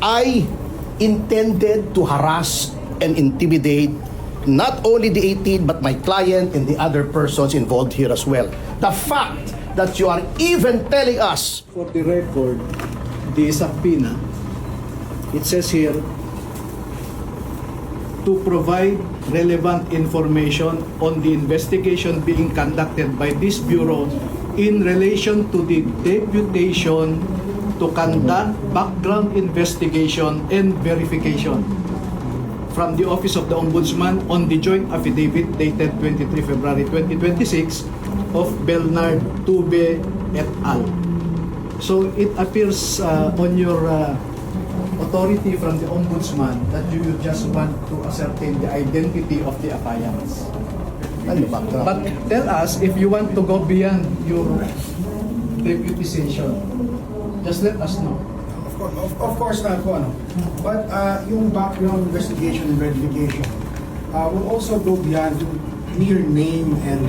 I intended to harass and intimidate not only the 18 but my client and the other persons involved here as well. The fact that you are even telling us, For the record, the subpoena, it says here, to provide relevant information on the investigation being conducted by this Bureau in relation to the deputation to conduct background investigation and verification from the Office of the Ombudsman on the joint affidavit dated 23 February 2026 of Bernard Tube et al. So it appears on your authority from the Ombudsman that you just want to ascertain the identity of the appliance. But tell us if you want to go beyond your deputization. Just let us know. Of course not po, ano. But yung background investigation and verification will also go beyond mere name and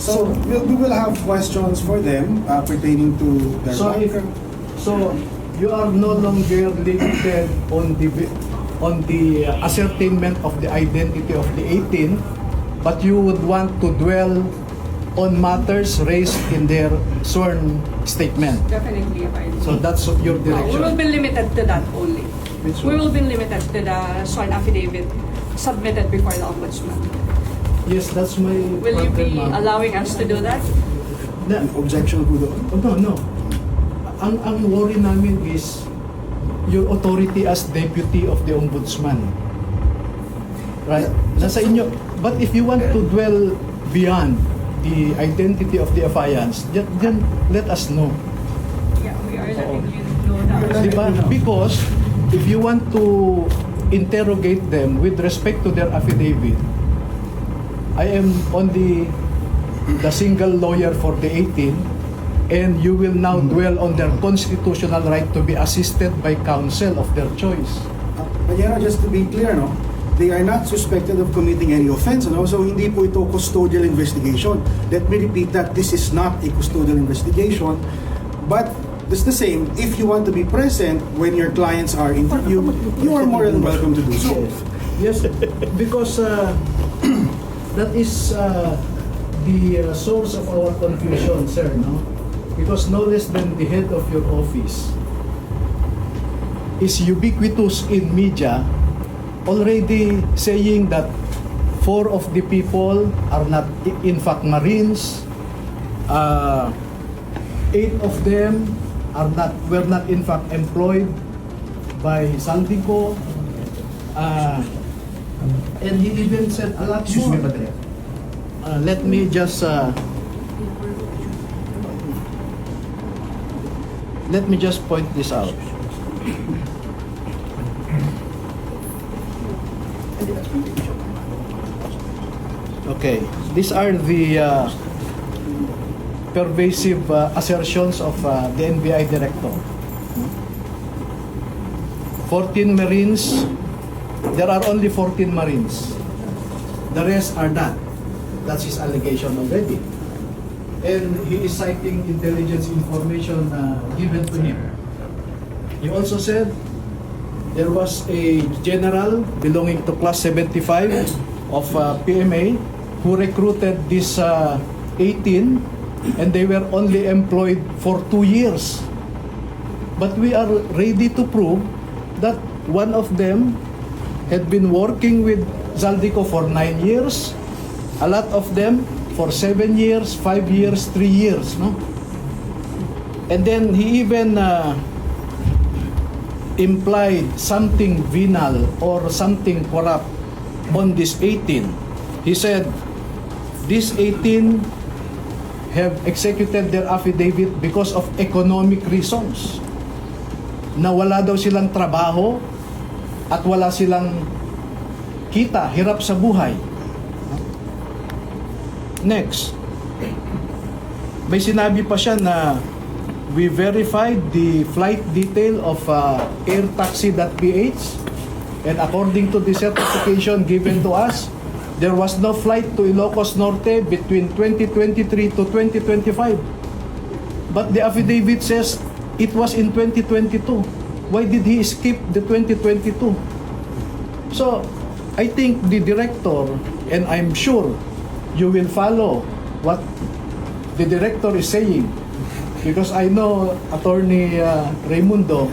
so we will have questions for them pertaining to their background. So you are no longer limited on the ascertainment of the identity of the 18, but you would want to dwell on matters raised in their sworn statement. Definitely, So that's your direction. We will be limited to that only. Which We one? will be limited to the sworn affidavit submitted before the Ombudsman. Yes, that's my Will you be ma'am. allowing us to do that? Objection po doon. Oh, no. Ang worry namin is your authority as deputy of the Ombudsman. Right? Nasa inyo. But if you want to dwell beyond the identity of the affiance, then let us know. Yeah, we are letting you know that. Diba? Because if you want to interrogate them with respect to their affidavit, I am only the single lawyer for the 18, and you will now dwell on their constitutional right to be assisted by counsel of their choice. But just to be clear, no, they are not suspected of committing any offense, no? So hindi po ito custodial investigation. Let me repeat that this is not a custodial investigation, but it's the same. If you want to be present when your clients are interviewed, you are more than welcome to do so. Yes, because that is the source of our confusion, sir, no? Because no less than the head of your office is ubiquitous in media, already saying that 4 of the people are not in fact Marines, 8 of them were not in fact employed by Saldico, and he even said a lot more. Let me just point this out. Okay, these are the pervasive assertions of the NBI director. 14 Marines, there are only 14 Marines. The rest are not. That's his allegation already. And he is citing intelligence information given to him. He also said there was a general belonging to class 75 of PMA who recruited this 18, and they were only employed for 2 years. But we are ready to prove that one of them had been working with Zaldico for 9 years, a lot of them for 7 years, 5 years, 3 years, no? And then he even implied something venal or something corrupt on this 18. He said, these 18 have executed their affidavit because of economic reasons. Na wala daw silang trabaho at wala silang kita, hirap sa buhay. Next, may sinabi pa siya na we verified the flight detail of airtaxi.ph, and according to the certification given to us, there was no flight to Ilocos Norte between 2023 to 2025. But the affidavit says It was in 2022. Why did he skip the 2022? So, I think the director, and I'm sure you will follow what the director is saying, because I know Attorney Raimundo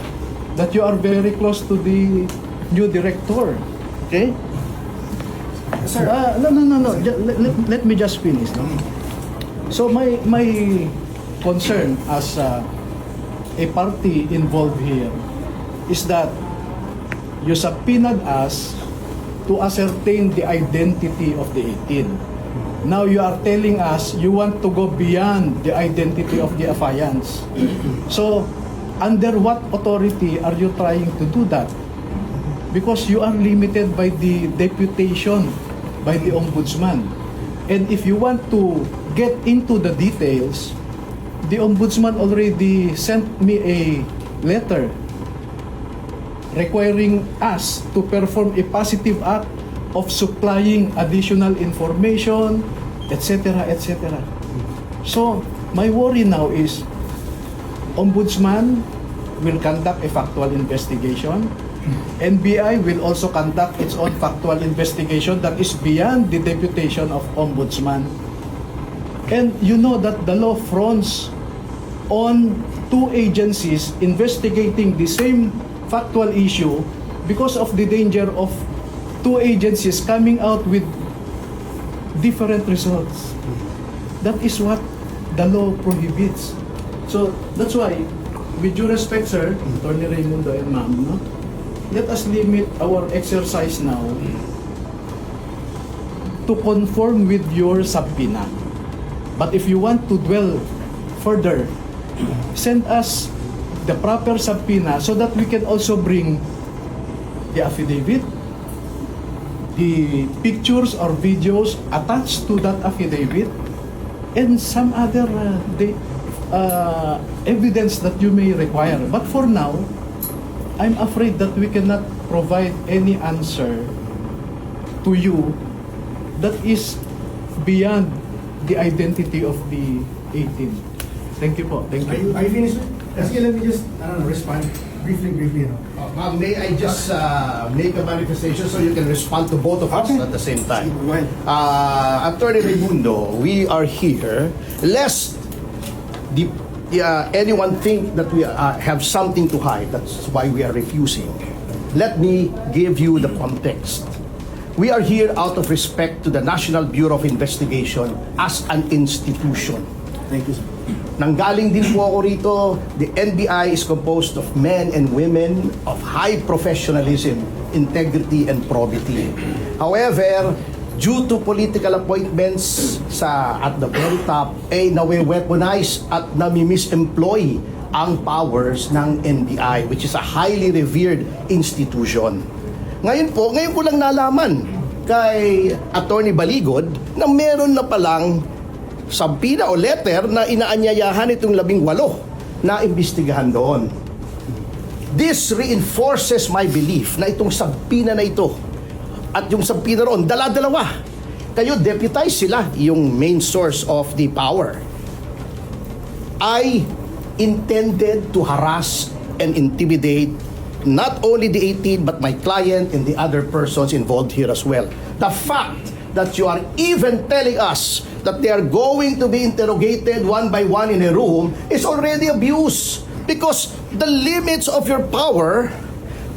that you are very close to the new director. Okay? Sir. No. Let me just finish. No? So my concern as a party involved here is that you subpoenaed us to ascertain the identity of the 18. Now you are telling us you want to go beyond the identity of the affiants. So, under what authority are you trying to do that? Because you are limited by the deputation by the Ombudsman. And if you want to get into the details, the Ombudsman already sent me a letter requiring us to perform a positive act of supplying additional information, etc., etc. So, my worry now is, Ombudsman will conduct a factual investigation. NBI will also conduct its own factual investigation that is beyond the deputation of Ombudsman. And you know that the law fronts on two agencies investigating the same factual issue because of the danger of two agencies coming out with different results. That is what the law prohibits. So that's why, with due respect, sir, Attorney Raimundo and ma'am, no? Let us limit our exercise now to conform with your subpoena. But if you want to dwell further, send us the proper subpoena so that we can also bring the affidavit, the pictures or videos attached to that affidavit, and some other evidence that you may require. But for now, I'm afraid that we cannot provide any answer to you that is beyond the identity of the 18. Thank you po. Thank you. Are you finished? Kasi let me just, respond briefly, Ma'am, may I just make a manifestation so you can respond to both of us Okay. at the same time? Go ahead. Attorney Raimundo, we are here lest anyone think that we have something to hide. That's why we are refusing. Let me give you the context. We are here out of respect to the National Bureau of Investigation as an institution. Thank you, sir. Nanggaling din po ako rito, the NBI is composed of men and women of high professionalism, integrity, and probity. However, due to political appointments at the very top, nawe-weaponize at nami-misemploy ang powers ng NBI, which is a highly revered institution. Ngayon ko lang nalaman kay Attorney Baligod na meron na palang subpoena o letter na inaanyayahan itong 18 na imbestigahan doon. This reinforces my belief na itong subpoena na ito at yung subpoena roon, dala-dalawa. Kayo, deputize sila, yung main source of the power. I intended to harass and intimidate not only the 18 but my client and the other persons involved here as well. The fact that you are even telling us that they are going to be interrogated one by one in a room is already abuse, because the limits of your power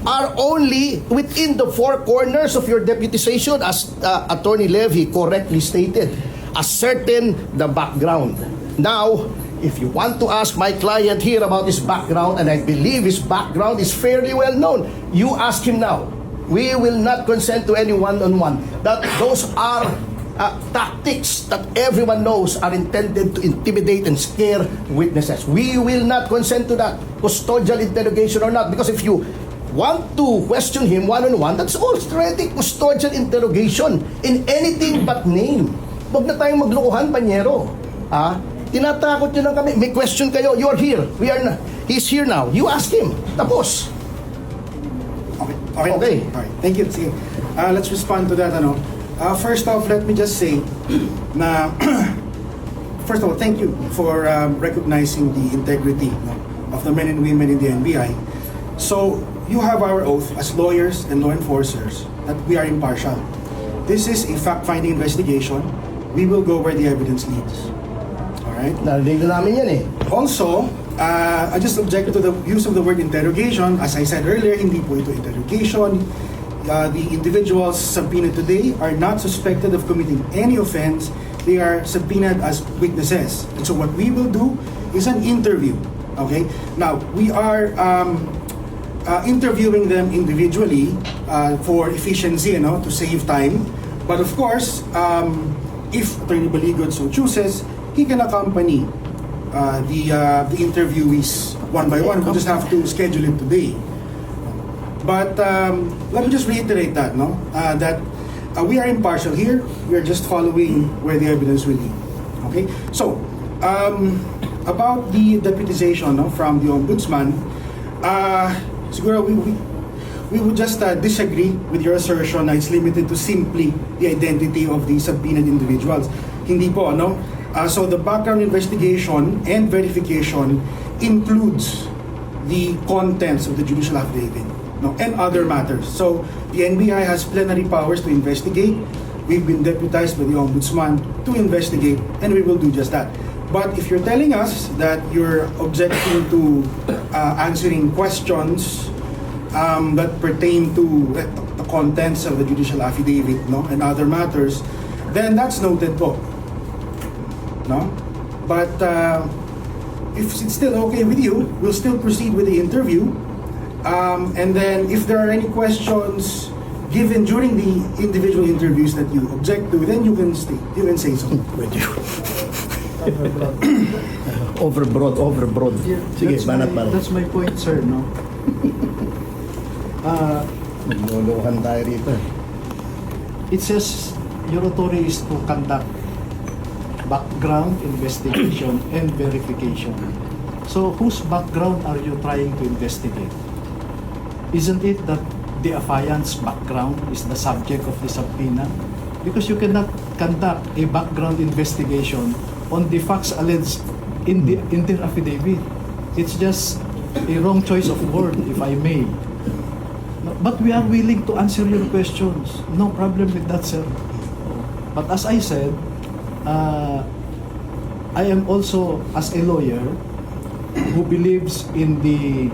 are only within the four corners of your deputization, as Attorney Levy correctly stated, ascertain the background. Now, if you want to ask my client here about his background, and I believe his background is fairly well known, you ask him now. We will not consent to any one-on-one. That those are tactics that everyone knows are intended to intimidate and scare witnesses. We will not consent to that, custodial interrogation or not, because if you want to question him one-on-one, that's already custodial interrogation in anything but name. Huwag na tayong maglukuhan, panyero. Tinatakot nyo lang kami. May question kayo, you're here. He's here now. You ask him. Tapos. Okay. Okay. Alright. Thank you. Sige. Let's respond to that. First off, let me just say na first of all, thank you for recognizing the integrity of the men and women in the NBI. So you have our oath as lawyers and law enforcers that we are impartial. This is a fact-finding investigation. We will go where the evidence leads. All right? Narinig na namin yan eh. Also, I just object to the use of the word interrogation. As I said earlier, hindi po ito interrogation. The individuals subpoenaed today are not suspected of committing any offense. They are subpoenaed as witnesses. And so what we will do is an interview. Okay? Now, we are interviewing them individually for efficiency, to save time. But of course, if Attorney Baligod so chooses, he can accompany the interviewees one by one. We just have to schedule it today. But let me just reiterate that, that we are impartial here. We are just following where the evidence will lead. Okay? So, about the deputization from the Ombudsman, siguro we would just disagree with your assertion na it's limited to simply the identity of the subpoenaed individuals. Hindi po, so the background investigation and verification includes the contents of the judicial affidavit, and other matters. So the NBI has plenary powers to investigate. We've been deputized by the Ombudsman to investigate, and we will do just that. But if you're telling us that you're objecting to answering questions that pertain to the contents of the judicial affidavit, and other matters, then that's noted po. But if it's still okay with you, we'll still proceed with the interview. And then if there are any questions given during the individual interviews that you object to, then you can say so. With you. Overbroad. Sige, banat. That's my point, sir, Magluluhan tayo rito. It says your authority is to conduct background investigation and verification. So whose background are you trying to investigate? Isn't it that the affiant's background is the subject of the subpoena? Because you cannot conduct a background investigation on the facts alleged in their affidavit. It's just a wrong choice of word, if I may. But we are willing to answer your questions. No problem with that, sir. But as I said, I am also, as a lawyer, who believes in the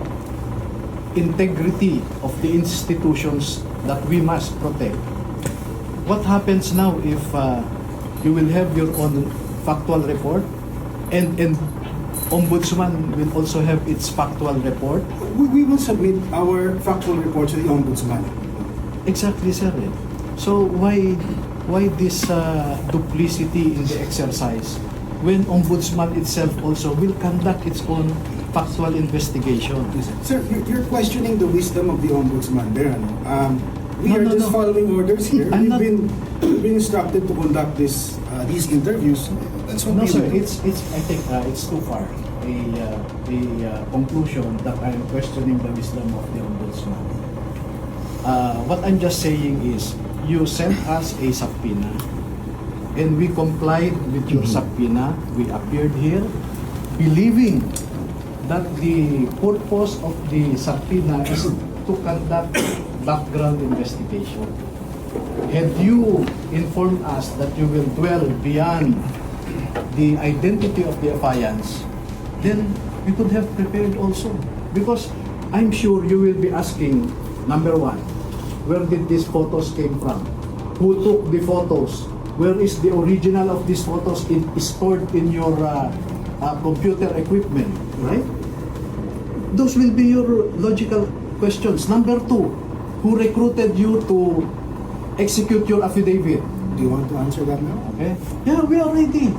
integrity of the institutions that we must protect. What happens now if you will have your own factual report and Ombudsman will also have its factual report? We will submit our factual report to the Ombudsman. Exactly, sir. So why this duplicity in the exercise when Ombudsman itself also will conduct its own factual investigation? Sir, you're questioning the wisdom of the Ombudsman there. We are just following orders here. We've been instructed to conduct these interviews. That's what No, we sir. will do. I think it's too far. The conclusion that I'm questioning the wisdom of the Ombudsman. What I'm just saying is, you sent us a subpoena, and we complied with your subpoena. We appeared here, believing that the purpose of the subpoena is to conduct background investigation. Had you informed us that you will dwell beyond the identity of the affiants, then we could have prepared also. Because I'm sure you will be asking, number one, where did these photos came from? Who took the photos? Where is the original of these photos stored in your computer equipment, right? Those will be your logical questions. Number two, who recruited you to execute your affidavit? Do you want to answer that now? Okay? Yeah, we are ready.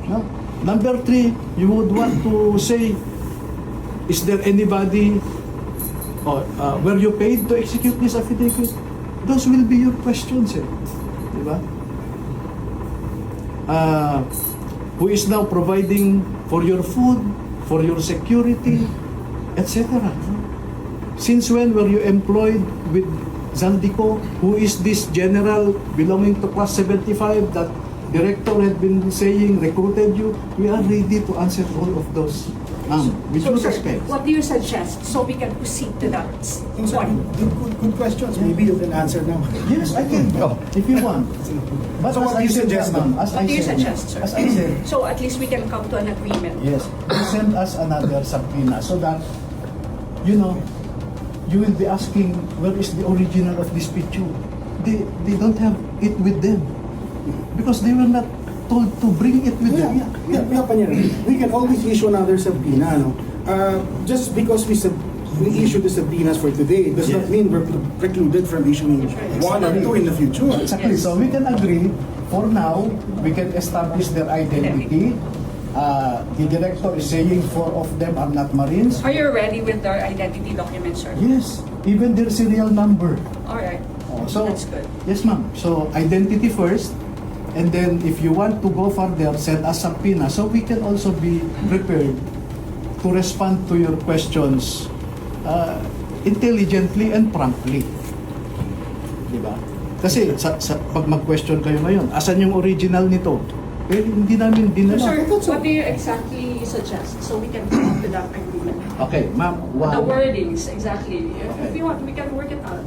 No? Number three, you would want to say, is there anybody, were you paid to execute this affidavit? Those will be your questions. Diba? Who is now providing for your food, for your security, etc. Since when were you employed with Zaldico? Who is this general belonging to class 75 that director had been saying recruited you? We are ready to answer all of those Ma'am, with So, due sir, respect. what do you suggest so we can proceed to that point? Good questions. Maybe you can answer now. Yes, I can. Oh. If you want. But So as what I do you said, suggest, ma'am, ma'am? as What I do you said, suggest, sir? as I said, So at least we can come to an agreement. yes, they send us another subpoena so that, you know, you will be asking where is the original of this picture. They don't have it with them because they were not told to bring it with them. We can always issue another subpoena. No? Just because we issue the subpoenas for today does not Yes. mean we're precluded from issuing one or two in the future. Exactly. Yes. So we can agree. For now, we can establish their identity. The director is saying 4 of them are not Marines. Are you ready with their identity documents, sir? Yes, even their serial number. All right. So That's good. yes, ma'am. So identity first, and then if you want to go further, send us subpoena so we can also be prepared to respond to your questions intelligently and promptly. Diba? Kasi pag mag-question kayo ngayon, asan yung original nito? Eh, hindi namin dinala. Sir, what do you exactly suggest so we can come to that agreement? Okay, ma'am. The One. wordings, exactly. If you want, we can work it out.